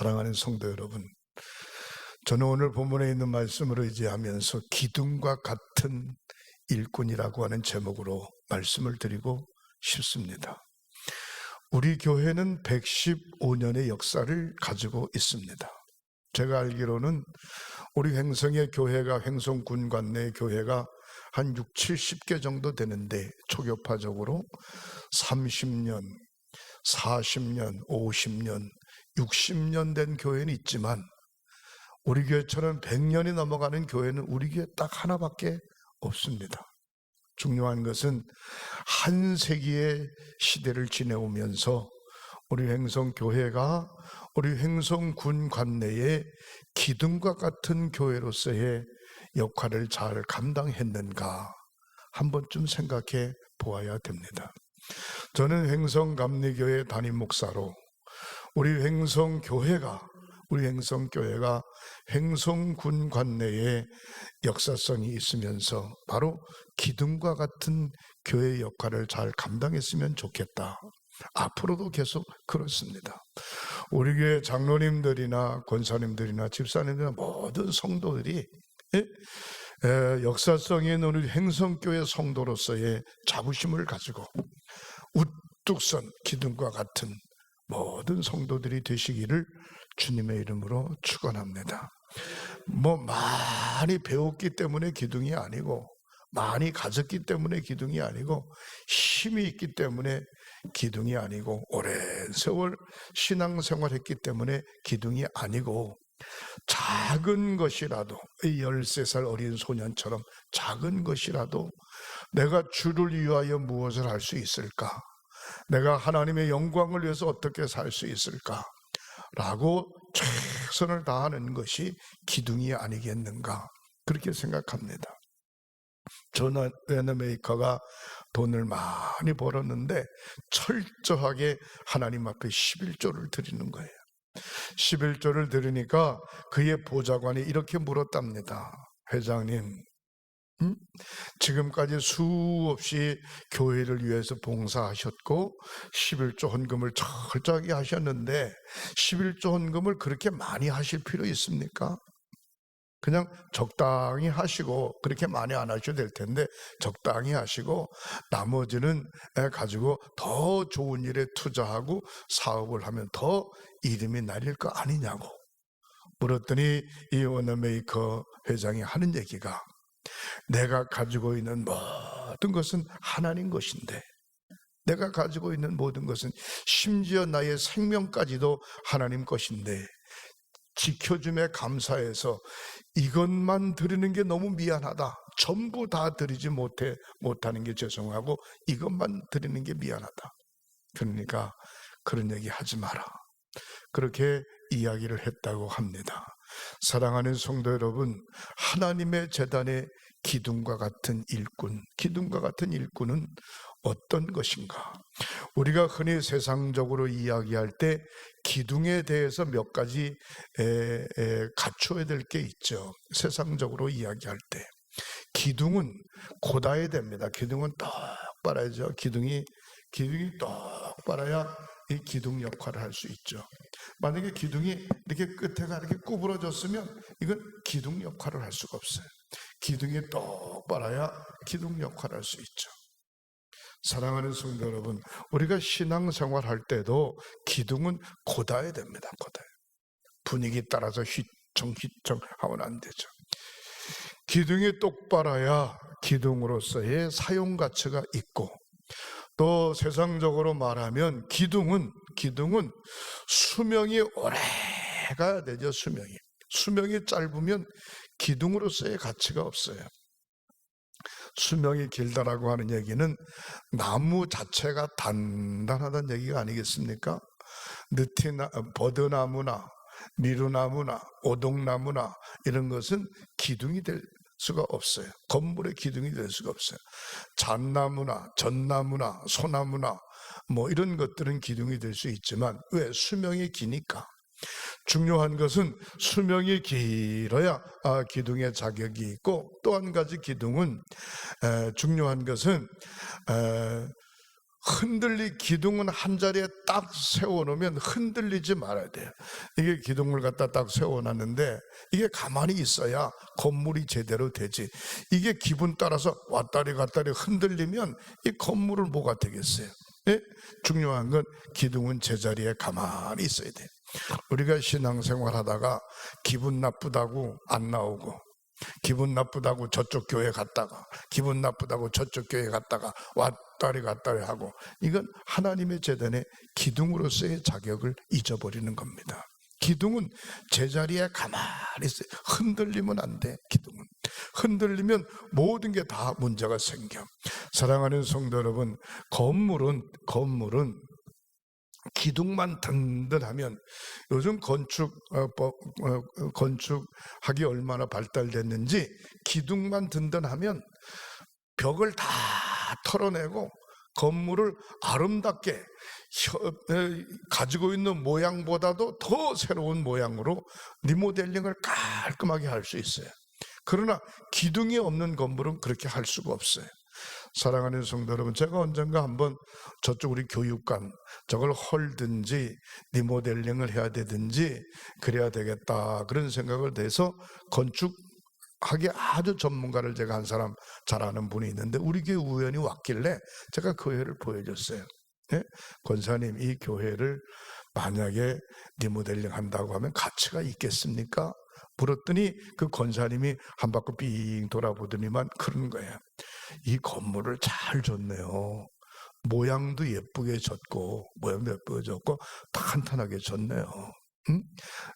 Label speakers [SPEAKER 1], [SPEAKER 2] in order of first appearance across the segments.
[SPEAKER 1] 사랑하는 성도 여러분, 저는 오늘 본문에 있는 말씀을 의지하면서 기둥과 같은 일꾼이라고 하는 제목으로 말씀을 드리고 싶습니다. 우리 교회는 115년의 역사를 가지고 있습니다. 제가 알기로는 우리 횡성의 교회가, 횡성 군관내 교회가 한 6, 70개 정도 되는데, 초교파적으로 30년, 40년, 50년, 60년 된 교회는 있지만 우리 교회처럼 100년이 넘어가는 교회는 우리 교회 딱 하나밖에 없습니다. 중요한 것은 한 세기의 시대를 지내오면서 우리 횡성교회가 우리 횡성군 관내의 기둥과 같은 교회로서의 역할을 잘 감당했는가 한 번쯤 생각해 보아야 됩니다. 저는 횡성감리교회 담임 목사로 우리 횡성교회가 횡성군 관내에 역사성이 있으면서 바로 기둥과 같은 교회 역할을 잘 감당했으면 좋겠다. 앞으로도 계속 그렇습니다. 우리 교회 장로님들이나 권사님들이나 집사님들이나 모든 성도들이 역사성에 있는 우리 횡성교회 성도로서의 자부심을 가지고 우뚝 선 기둥과 같은 모든 성도들이 되시기를 주님의 이름으로 축원합니다. 많이 배웠기 때문에 기둥이 아니고, 많이 가졌기 때문에 기둥이 아니고, 힘이 있기 때문에 기둥이 아니고, 오랜 세월 신앙생활했기 때문에 기둥이 아니고, 작은 것이라도, 13살 어린 소년처럼 작은 것이라도 내가 주를 위하여 무엇을 할 수 있을까? 내가 하나님의 영광을 위해서 어떻게 살 수 있을까? 라고 최선을 다하는 것이 기둥이 아니겠는가, 그렇게 생각합니다. 존 웨너메이커가 돈을 많이 벌었는데 철저하게 하나님 앞에 11조를 드리는 거예요. 11조를 드리니까 그의 보좌관이 이렇게 물었답니다. 회장님, 지금까지 수없이 교회를 위해서 봉사하셨고 11조 헌금을 철저하게 하셨는데 11조 헌금을 그렇게 많이 하실 필요 있습니까? 그냥 적당히 하시고, 그렇게 많이 안 하셔도 될 텐데 적당히 하시고 나머지는 가지고 더 좋은 일에 투자하고 사업을 하면 더 이름이 날릴 거 아니냐고 물었더니 이 워너메이커 회장이 하는 얘기가, 내가 가지고 있는 모든 것은 하나님 것인데, 내가 가지고 있는 모든 것은 심지어 나의 생명까지도 하나님 것인데, 지켜줌에 감사해서 이것만 드리는 게 너무 미안하다, 전부 다 드리지 못하는 게 죄송하고 이것만 드리는 게 미안하다. 그러니까 그런 얘기 하지 마라, 그렇게 이야기를 했다고 합니다. 사랑하는 성도 여러분, 하나님의 제단의 기둥과 같은 일꾼, 기둥과 같은 일꾼은 어떤 것인가? 우리가 흔히 세상적으로 이야기할 때 기둥에 대해서 몇 가지 갖춰야 될 게 있죠. 세상적으로 이야기할 때 기둥은 곧아야 됩니다. 기둥은 똑 빨아야죠. 기둥이 똑 빨아야 이 기둥 역할을 할 수 있죠. 만약에 기둥이 이렇게 끝에가 이렇게 구부러졌으면 이건 기둥 역할을 할 수가 없어요. 기둥이 똑 빨아야 기둥 역할을 할 수 있죠. 사랑하는 성도 여러분, 우리가 신앙생활 할 때도 기둥은 곧아야 됩니다. 곧아야. 분위기 따라서 휘청 하면 안 되죠. 기둥이 똑바라야 기둥으로서의 사용 가치가 있고, 또 세상적으로 말하면 기둥은 수명이 오래 가야 되죠. 수명이 짧으면 기둥으로서의 가치가 없어요. 수명이 길다라고 하는 얘기는 나무 자체가 단단하다는 얘기가 아니겠습니까? 버드나무나 미루나무나 오동나무나 이런 것은 기둥이 될 수가 없어요. 건물의 기둥이 될 수가 없어요. 잣나무나 전나무나 소나무나 이런 것들은 기둥이 될 수 있지만, 왜? 수명이 기니까. 중요한 것은 수명이 길어야 기둥의 자격이 있고, 또 한 가지 기둥은 중요한 것은 기둥은 한 자리에 딱 세워놓으면 흔들리지 말아야 돼요. 이게 기둥을 갖다 딱 세워놨는데 이게 가만히 있어야 건물이 제대로 되지. 이게 기분 따라서 왔다리 갔다리 흔들리면 이 건물은 뭐가 되겠어요? 예? 중요한 건 기둥은 제자리에 가만히 있어야 돼요. 우리가 신앙생활 하다가 기분 나쁘다고 안 나오고, 기분 나쁘다고 저쪽 교회 갔다가, 기분 나쁘다고 저쪽 교회 갔다가 왔다리 갔다리 하고, 이건 하나님의 재단의 기둥으로서의 자격을 잊어버리는 겁니다. 기둥은 제자리에 가만히 있어요. 흔들리면 안 돼. 기둥은 흔들리면 모든 게 다 문제가 생겨. 사랑하는 성도 여러분, 건물은 기둥만 든든하면, 요즘 건축학이 얼마나 발달됐는지, 기둥만 든든하면 벽을 다 털어내고 건물을 아름답게 가지고 있는 모양보다도 더 새로운 모양으로 리모델링을 깔끔하게 할 수 있어요. 그러나 기둥이 없는 건물은 그렇게 할 수가 없어요. 사랑하는 성도 여러분, 제가 언젠가 한번 저쪽 우리 교육관 저걸 헐든지 리모델링을 해야 되든지 그래야 되겠다, 그런 생각을 해서 건축학의 아주 전문가를 제가 한 사람 잘 아는 분이 있는데, 우리 교회 우연히 왔길래 제가 그 교회를 보여줬어요. 예? 권사님, 이 교회를 만약에 리모델링 한다고 하면 가치가 있겠습니까? 물었더니 그 권사님이 한 바퀴 삥 돌아보더니만 그런 거예요. 이 건물을 잘 졌네요. 모양도 예쁘게 졌고 탄탄하게 졌네요.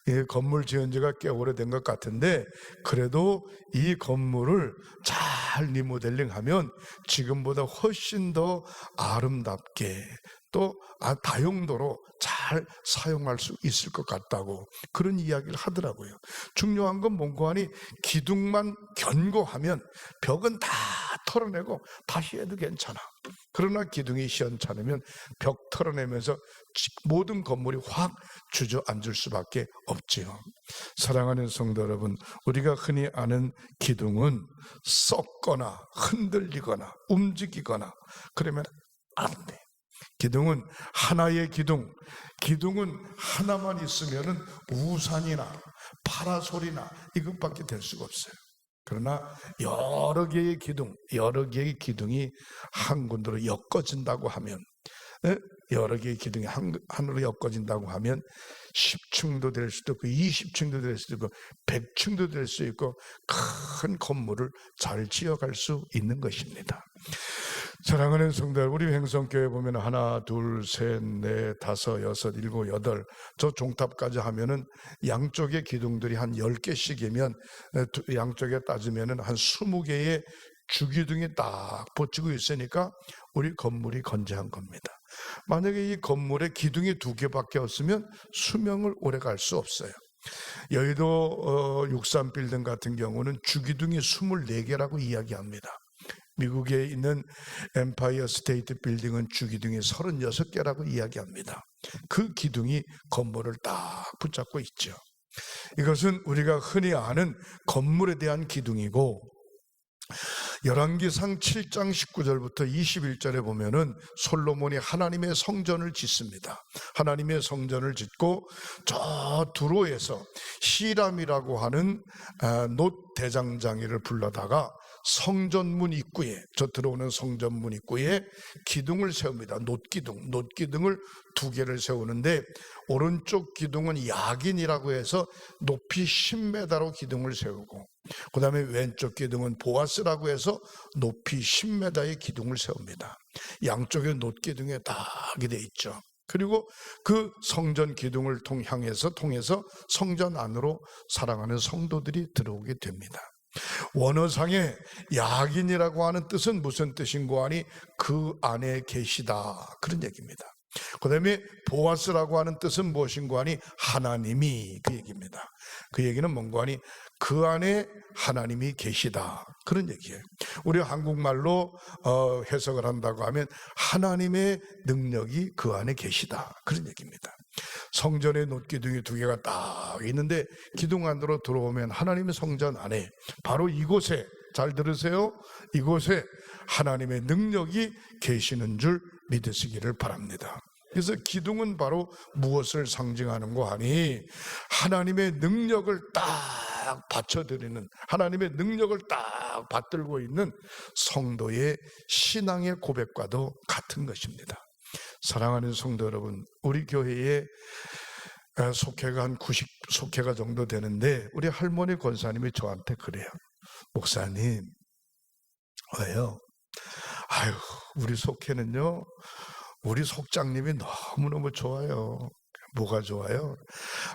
[SPEAKER 1] 이 건물 지은 지가 꽤 오래된 것 같은데, 그래도 이 건물을 잘 리모델링하면 지금보다 훨씬 더 아름답게 또 다용도로 잘 사용할 수 있을 것 같다고 그런 이야기를 하더라고요. 중요한 건 뭔고 하니, 기둥만 견고하면 벽은 다 털어내고 다시 해도 괜찮아. 그러나 기둥이 시원찮으면 벽 털어내면서 모든 건물이 확 주저앉을 수밖에 없지요. 사랑하는 성도 여러분, 우리가 흔히 아는 기둥은 썩거나 흔들리거나 움직이거나 그러면 안 돼. 기둥은 하나의 기둥은 하나만 있으면은 우산이나 파라솔이나 이것밖에 될 수가 없어요. 그러나 여러 개의 기둥이 한 군데로 엮어진다고 하면, 여러 개의 기둥이 하나로 엮어진다고 하면 10층도 될 수도 있고 20층도 될 수도 있고 100층도 될 수 있고 큰 건물을 잘 지어갈 수 있는 것입니다. 사랑하는 성도 여러분, 우리 횡성교회 보면 하나, 둘, 셋, 넷, 다섯, 여섯, 일곱, 여덟, 저 종탑까지 하면은 양쪽의 기둥들이 한 10개씩이면 양쪽에 따지면은 한 20개의 주기둥이 딱 붙이고 있으니까 우리 건물이 건재한 겁니다. 만약에 이 건물에 기둥이 2개밖에 없으면 수명을 오래 갈 수 없어요. 여의도 63빌딩 같은 경우는 주기둥이 24개라고 이야기합니다. 미국에 있는 엠파이어 스테이트 빌딩은 주기둥이 36개라고 이야기합니다. 그 기둥이 건물을 딱 붙잡고 있죠. 이것은 우리가 흔히 아는 건물에 대한 기둥이고, 열왕기상 7장 19절부터 21절에 보면은 솔로몬이 하나님의 성전을 짓습니다. 하나님의 성전을 짓고 저 두로에서 히람이라고 하는 놋 대장장이를 불러다가 성전문 입구에, 저 들어오는 성전문 입구에 기둥을 세웁니다. 놋기둥을 2개를 세우는데, 오른쪽 기둥은 야긴이라고 해서 높이 10m로 기둥을 세우고, 그 다음에 왼쪽 기둥은 보아스라고 해서 높이 10m의 기둥을 세웁니다. 양쪽에 놋기둥에 딱 돼 있죠. 그리고 그 성전 기둥을 통해서 성전 안으로 사랑하는 성도들이 들어오게 됩니다. 원어상에 야긴이라고 하는 뜻은 무슨 뜻인고 하니, 그 안에 계시다, 그런 얘기입니다. 그 다음에 보아스라고 하는 뜻은 무엇인고 하니, 하나님이, 그 얘기입니다. 그 얘기는 뭔고 하니, 그 안에 하나님이 계시다, 그런 얘기예요. 우리 한국말로 해석을 한다고 하면 하나님의 능력이 그 안에 계시다, 그런 얘기입니다. 성전에 놋기둥이 2개가 딱 있는데, 기둥 안으로 들어오면 하나님의 성전 안에, 바로 이곳에, 잘 들으세요, 이곳에 하나님의 능력이 계시는 줄 믿으시기를 바랍니다. 그래서 기둥은 바로 무엇을 상징하는 거 하니 하나님의 능력을 딱 받쳐드리는, 하나님의 능력을 딱 받들고 있는 성도의 신앙의 고백과도 같은 것입니다. 사랑하는 성도 여러분, 우리 교회에 속회가 한 90속회가 정도 되는데 우리 할머니 권사님이 저한테 그래요. 목사님, 왜요? 아유, 우리 속회는요, 우리 속장님이 너무너무 좋아요. 뭐가 좋아요?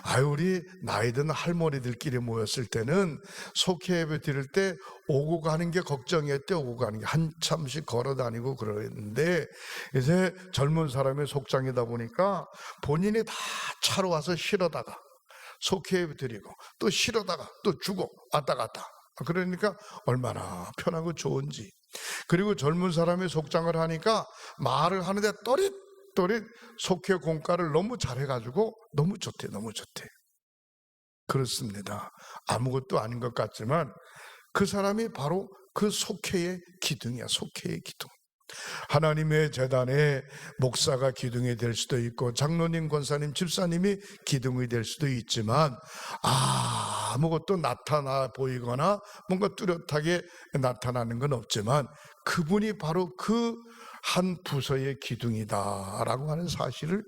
[SPEAKER 1] 아유, 우리 나이 든 할머니들끼리 모였을 때는 속회 예배 드릴 때 오고 가는 게 걱정이었대. 오고 가는 게 한참씩 걸어 다니고 그러는데 이제 젊은 사람의 속장이다 보니까 본인이 다 차로 와서 실어다가 속회 예배 드리고 또 실어다가 또 주고 왔다 갔다. 그러니까 얼마나 편하고 좋은지. 그리고 젊은 사람의 속장을 하니까 말을 하는데 또릿또릿 속회 공과를 너무 잘해가지고 너무 좋대, 너무 좋대. 그렇습니다. 아무것도 아닌 것 같지만 그 사람이 바로 그 속회의 기둥이야. 속회의 기둥. 하나님의 재단에 목사가 기둥이 될 수도 있고 장로님, 권사님, 집사님이 기둥이 될 수도 있지만 아무것도 나타나 보이거나 뭔가 뚜렷하게 나타나는 건 없지만 그분이 바로 그 한 부서의 기둥이다라고 하는 사실을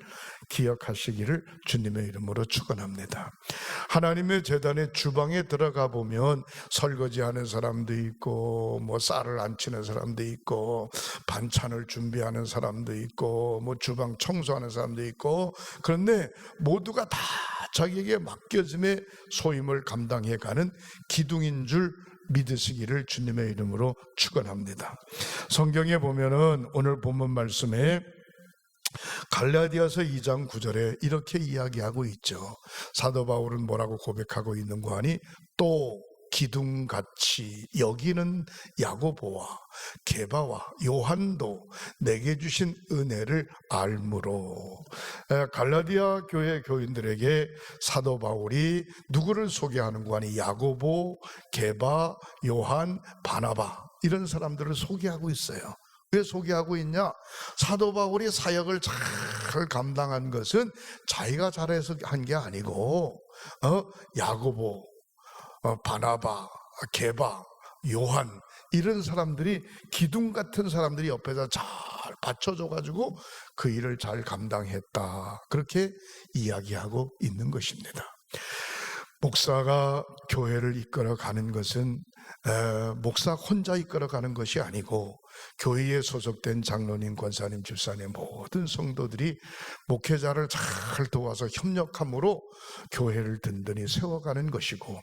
[SPEAKER 1] 기억하시기를 주님의 이름으로 축원합니다. 하나님의 재단의 주방에 들어가 보면 설거지하는 사람도 있고 뭐 쌀을 안치는 사람도 있고 반찬을 준비하는 사람도 있고 뭐 주방 청소하는 사람도 있고, 그런데 모두가 다 자기에게 맡겨짐의 소임을 감당해가는 기둥인 줄 믿으시기를 주님의 이름으로 축원합니다. 성경에 보면은 오늘 본문 말씀에 갈라디아서 2장 9절에 이렇게 이야기하고 있죠. 사도 바울은 뭐라고 고백하고 있는가 하니 또 기둥같이 여기는 야고보와 게바와 요한도 내게 주신 은혜를 알므로. 갈라디아 교회 교인들에게 사도 바울이 누구를 소개하는가 하니 야고보, 게바, 요한, 바나바 이런 사람들을 소개하고 있어요. 왜 소개하고 있냐? 사도 바울이 사역을 잘 감당한 것은 자기가 잘해서 한 게 아니고 야고보, 바나바, 게바, 요한 이런 사람들이 기둥 같은 사람들이 옆에서 잘 받쳐줘가지고 그 일을 잘 감당했다, 그렇게 이야기하고 있는 것입니다. 목사가 교회를 이끌어가는 것은 목사 혼자 이끌어가는 것이 아니고 교회에 소속된 장로님, 권사님, 집사님 모든 성도들이 목회자를 잘 도와서 협력함으로 교회를 든든히 세워가는 것이고,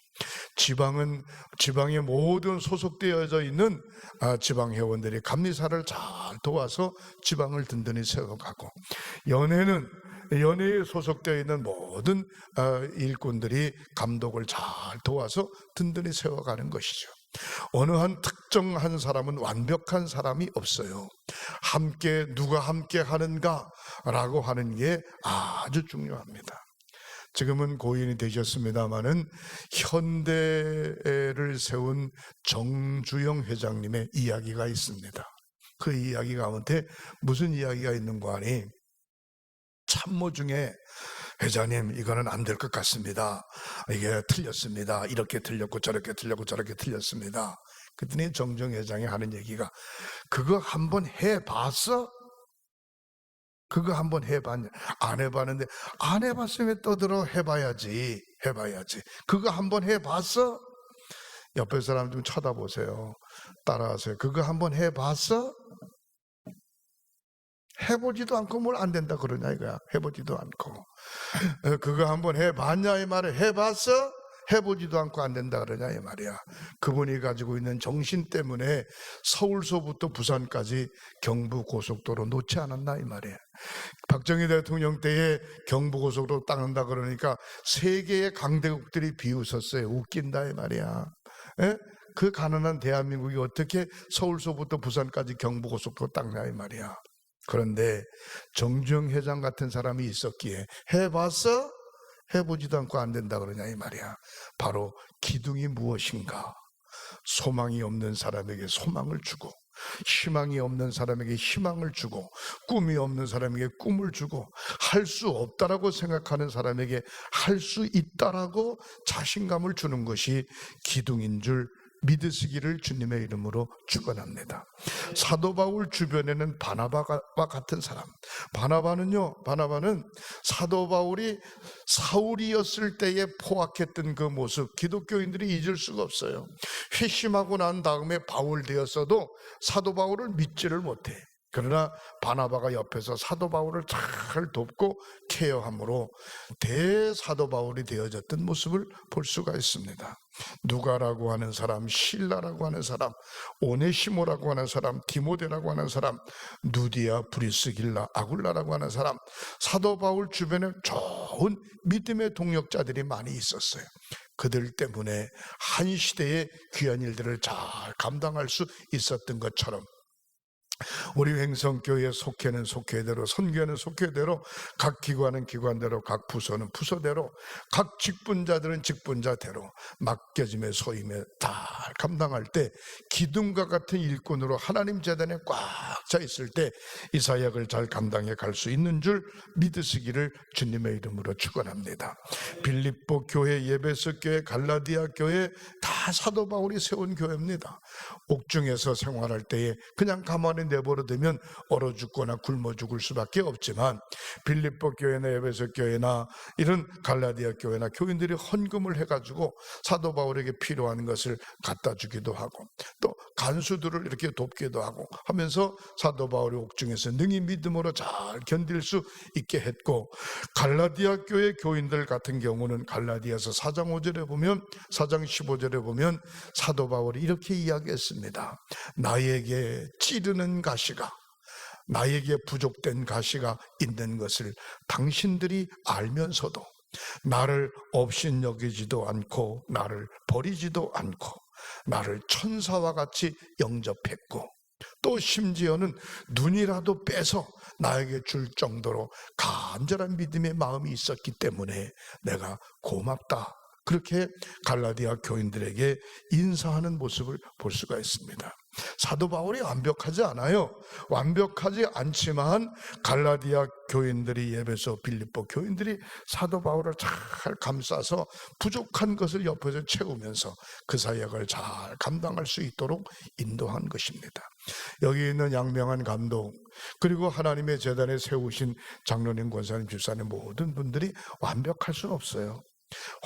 [SPEAKER 1] 지방에 모든 소속되어져 있는 지방 회원들이 감리사를 잘 도와서 지방을 든든히 세워가고, 연회에 소속되어 있는 모든 일꾼들이 감독을 잘 도와서 든든히 세워가는 것이죠. 어느 한 특정한 사람은 완벽한 사람이 없어요. 누가 함께 하는가라고 하는 게 아주 중요합니다. 지금은 고인이 되셨습니다마는 현대를 세운 정주영 회장님의 이야기가 있습니다. 그 이야기 가운데 무슨 이야기가 있는가 하니 참모 중에 회장님 이거는 안 될 것 같습니다. 이게 틀렸습니다. 이렇게 틀렸고 저렇게 틀렸고 저렇게 틀렸습니다. 그랬더니 정정 회장이 하는 얘기가 그거 한번 해봤어? 그거 한번 해봤냐? 안 해봤는데 안 해봤으면 떠들어 해봐야지. 그거 한번 해봤어? 옆에 사람 좀 쳐다보세요. 따라하세요. 그거 한번 해봤어? 해보지도 않고 뭘 안 된다 그러냐 이거야. 해보지도 않고. 그거 한번 해봤냐 이 말이야. 해봤어? 해보지도 않고 안 된다 그러냐 이 말이야. 그분이 가지고 있는 정신 때문에 서울서부터 부산까지 경부고속도로 놓지 않았나 이 말이야. 박정희 대통령 때에 경부고속도로 닦는다 그러니까 세계의 강대국들이 비웃었어요. 웃긴다 이 말이야. 그 가난한 대한민국이 어떻게 서울서부터 부산까지 경부고속도로 닦냐 이 말이야. 그런데 정주영 회장 같은 사람이 있었기에 해봤어? 해보지도 않고 안 된다 그러냐 이 말이야. 바로 기둥이 무엇인가? 소망이 없는 사람에게 소망을 주고 희망이 없는 사람에게 희망을 주고, 꿈이 없는 사람에게 꿈을 주고, 할 수 없다라고 생각하는 사람에게 할 수 있다라고 자신감을 주는 것이 기둥인 줄 믿으시기를 주님의 이름으로 축원합니다. 사도 바울 주변에는 바나바와 같은 사람, 바나바는 사도 바울이 사울이었을 때에 포악했던 그 모습, 기독교인들이 잊을 수가 없어요. 회심하고 난 다음에 바울 되었어도 사도 바울을 믿지를 못해. 그러나 바나바가 옆에서 사도 바울을 잘 돕고 케어함으로 대사도 바울이 되어졌던 모습을 볼 수가 있습니다. 누가라고 하는 사람, 실라라고 하는 사람, 오네시모라고 하는 사람, 디모데라고 하는 사람, 누디아, 브리스길라, 아굴라라고 하는 사람, 사도 바울 주변에 좋은 믿음의 동역자들이 많이 있었어요. 그들 때문에 한 시대의 귀한 일들을 잘 감당할 수 있었던 것처럼 우리 횡성교회에 속회는 속회대로, 선교회는 속회대로, 각 기관은 기관대로, 각 부서는 부서대로, 각 직분자들은 직분자대로 맡겨짐의 소임에 다 감당할 때 기둥과 같은 일꾼으로 하나님 재단에 꽉 차 있을 때 이 사역을 잘 감당해 갈 수 있는 줄 믿으시기를 주님의 이름으로 축원합니다. 빌립보 교회, 예배소 교회, 갈라디아 교회 다 사도 바울이 세운 교회입니다. 옥중에서 생활할 때에 그냥 가만히 내버려두면 얼어 죽거나 굶어 죽을 수밖에 없지만, 빌립보 교회나 에베소 교회나 이런 갈라디아 교회나 교인들이 헌금을 해가지고 사도 바울에게 필요한 것을 갖다 주기도 하고, 또 간수들을 이렇게 돕기도 하고 하면서 사도 바울이 옥중에서 능히 믿음으로 잘 견딜 수 있게 했고, 갈라디아 교회 교인들 같은 경우는 갈라디아서 4장 5절에 보면, 4장 15절에 보면 사도 바울이 이렇게 이야기했습니다. 나에게 찌르는 가시가, 나에게 부족된 가시가 있는 것을 당신들이 알면서도 나를 업신여기지도 않고 나를 버리지도 않고 나를 천사와 같이 영접했고, 또 심지어는 눈이라도 빼서 나에게 줄 정도로 간절한 믿음의 마음이 있었기 때문에 내가 고맙다, 그렇게 갈라디아 교인들에게 인사하는 모습을 볼 수가 있습니다. 사도 바울이 완벽하지 않아요. 완벽하지 않지만 갈라디아 교인들이, 예배소, 빌립보 교인들이 사도 바울을 잘 감싸서 부족한 것을 옆에서 채우면서 그 사역을 잘 감당할 수 있도록 인도한 것입니다. 여기 있는 양명한 감독, 그리고 하나님의 재단에 세우신 장로님, 권사님, 집사님 모든 분들이 완벽할 수는 없어요.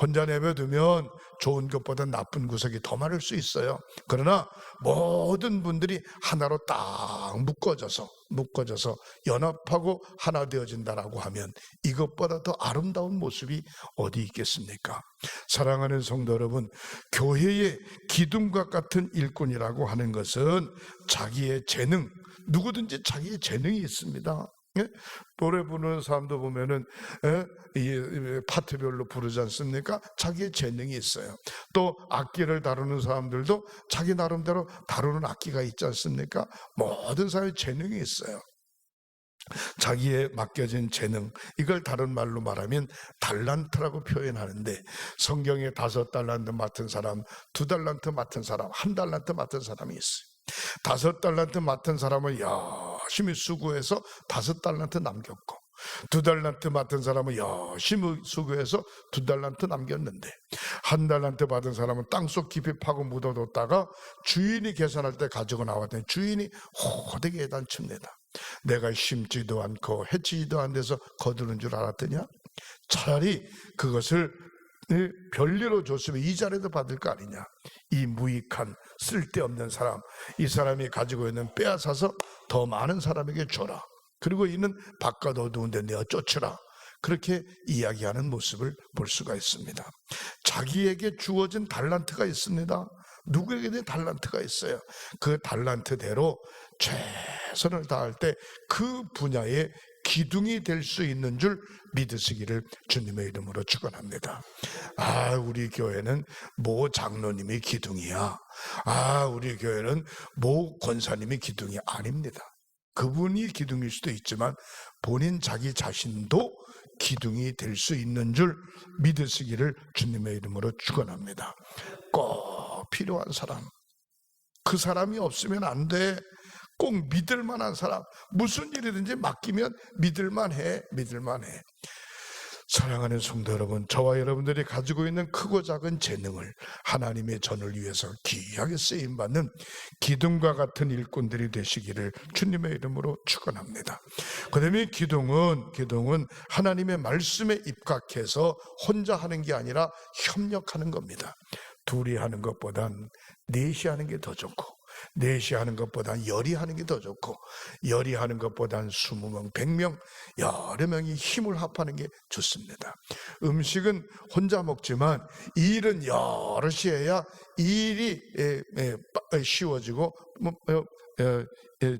[SPEAKER 1] 혼자 내버려두면 좋은 것보다 나쁜 구석이 더 많을 수 있어요. 그러나 모든 분들이 하나로 딱 묶어져서 연합하고 하나 되어진다라고 하면 이것보다 더 아름다운 모습이 어디 있겠습니까? 사랑하는 성도 여러분, 교회의 기둥과 같은 일꾼이라고 하는 것은 자기의 재능, 누구든지 자기의 재능이 있습니다. 노래 부르는 사람도 보면은 파트별로 부르지 않습니까? 자기의 재능이 있어요. 또 악기를 다루는 사람들도 자기 나름대로 다루는 악기가 있지 않습니까? 모든 사람의 재능이 있어요. 자기의 맡겨진 재능, 이걸 다른 말로 말하면 달란트라고 표현하는데, 성경에 5달란트 맡은 사람, 2달란트 맡은 사람, 1달란트 맡은 사람이 있어요. 5달란트 맡은 사람은 열심히 수고해서 5달란트 남겼고, 2달란트 맡은 사람은 열심히 수고해서 2달란트 남겼는데, 1달란트 받은 사람은 땅속 깊이 파고 묻어뒀다가 주인이 계산할 때 가지고 나왔더니 주인이 호되게 해단칩니다. 내가 심지도 않고 해치지도 않아서 거두는 줄 알았더냐? 차라리 그것을 별리로 줬으면 이자라도 받을 거 아니냐. 이 무익한 쓸데없는 사람, 이 사람이 가지고 있는 빼앗아서 더 많은 사람에게 줘라. 그리고 이는 바깥 어두운 데 내어 쫓으라. 그렇게 이야기하는 모습을 볼 수가 있습니다. 자기에게 주어진 달란트가 있습니다. 누구에게든 달란트가 있어요. 그 달란트대로 최선을 다할 때 그 분야의 기둥이 될 수 있는 줄 믿으시기를 주님의 이름으로 축원합니다. 우리 교회는 모 장로님이 기둥이야. 우리 교회는 모 권사님이 기둥이 아닙니다. 그분이 기둥일 수도 있지만 본인 자기 자신도 기둥이 될 수 있는 줄 믿으시기를 주님의 이름으로 축원합니다. 꼭 필요한 사람, 그 사람이 없으면 안 돼. 꼭 믿을 만한 사람, 무슨 일이든지 맡기면 믿을만해. 사랑하는 성도 여러분, 저와 여러분들이 가지고 있는 크고 작은 재능을 하나님의 전을 위해서 귀하게 쓰임받는 기둥과 같은 일꾼들이 되시기를 주님의 이름으로 축원합니다. 그다음에 기둥은 하나님의 말씀에 입각해서 혼자 하는 게 아니라 협력하는 겁니다. 둘이 하는 것보단 넷이 하는 게 더 좋고, 넷이 하는 것보단 열이 하는 게 더 좋고, 열이 하는 것보단 20명, 100명, 여러 명이 힘을 합하는 게 좋습니다. 음식은 혼자 먹지만 일은 여럿이 해야 일이 쉬워지고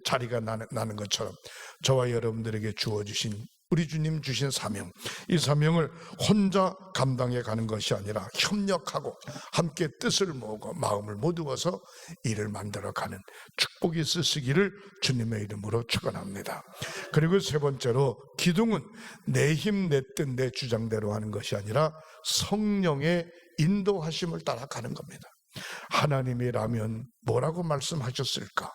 [SPEAKER 1] 자리가 나는 것처럼 저와 여러분들에게 주어주신 우리 주님 주신 사명, 이 사명을 혼자 감당해 가는 것이 아니라 협력하고 함께 뜻을 모으고 마음을 모두어서 일을 만들어가는 축복이 있으시기를 주님의 이름으로 축원합니다. 그리고 세 번째로, 기둥은 내 힘, 내 뜻, 내 주장대로 하는 것이 아니라 성령의 인도하심을 따라가는 겁니다. 하나님이라면 뭐라고 말씀하셨을까?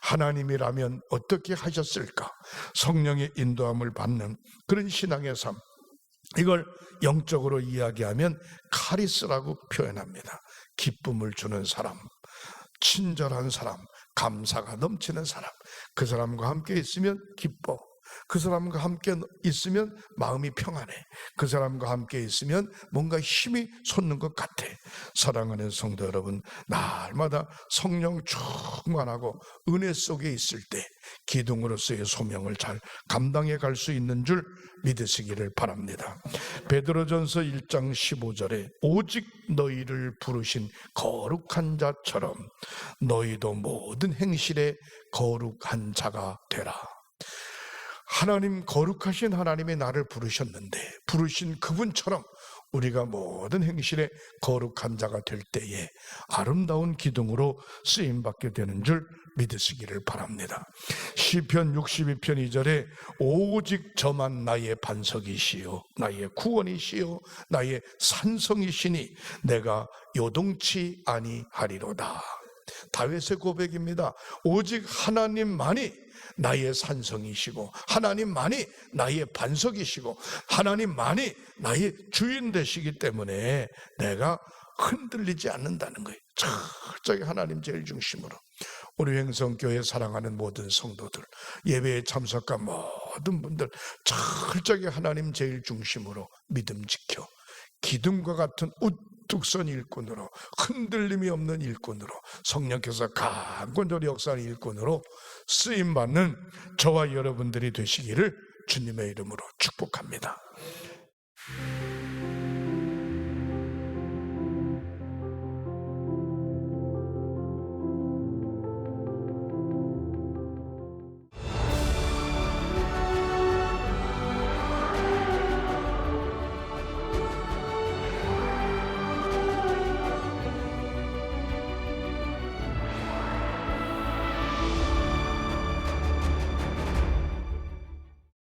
[SPEAKER 1] 하나님이라면 어떻게 하셨을까? 성령의 인도함을 받는 그런 신앙의 삶, 이걸 영적으로 이야기하면 카리스라고 표현합니다. 기쁨을 주는 사람, 친절한 사람, 감사가 넘치는 사람, 그 사람과 함께 있으면 기뻐, 그 사람과 함께 있으면 마음이 평안해, 그 사람과 함께 있으면 뭔가 힘이 솟는 것 같아. 사랑하는 성도 여러분, 날마다 성령 충만하고 은혜 속에 있을 때 기둥으로서의 소명을 잘 감당해 갈 수 있는 줄 믿으시기를 바랍니다. 베드로전서 1장 15절에 오직 너희를 부르신 거룩한 자처럼 너희도 모든 행실에 거룩한 자가 되라. 하나님, 거룩하신 하나님이 나를 부르셨는데 부르신 그분처럼 우리가 모든 행실에 거룩한 자가 될 때에 아름다운 기둥으로 쓰임받게 되는 줄 믿으시기를 바랍니다. 시편 62편 2절에 오직 저만 나의 반석이시요 나의 구원이시요 나의 산성이시니 내가 요동치 아니하리로다. 다윗의 고백입니다. 오직 하나님만이 나의 산성이시고, 하나님만이 나의 반석이시고, 하나님만이 나의 주인 되시기 때문에 내가 흔들리지 않는다는 거예요. 철저히 하나님 제일 중심으로. 우리 횡성교회 사랑하는 모든 성도들, 예배에 참석한 모든 분들, 철저히 하나님 제일 중심으로 믿음 지켜 기둥과 같은 우뚝선 일꾼으로, 흔들림이 없는 일꾼으로, 성령께서 강권적으로 역사하는 일꾼으로 쓰임받는 저와 여러분들이 되시기를 주님의 이름으로 축복합니다.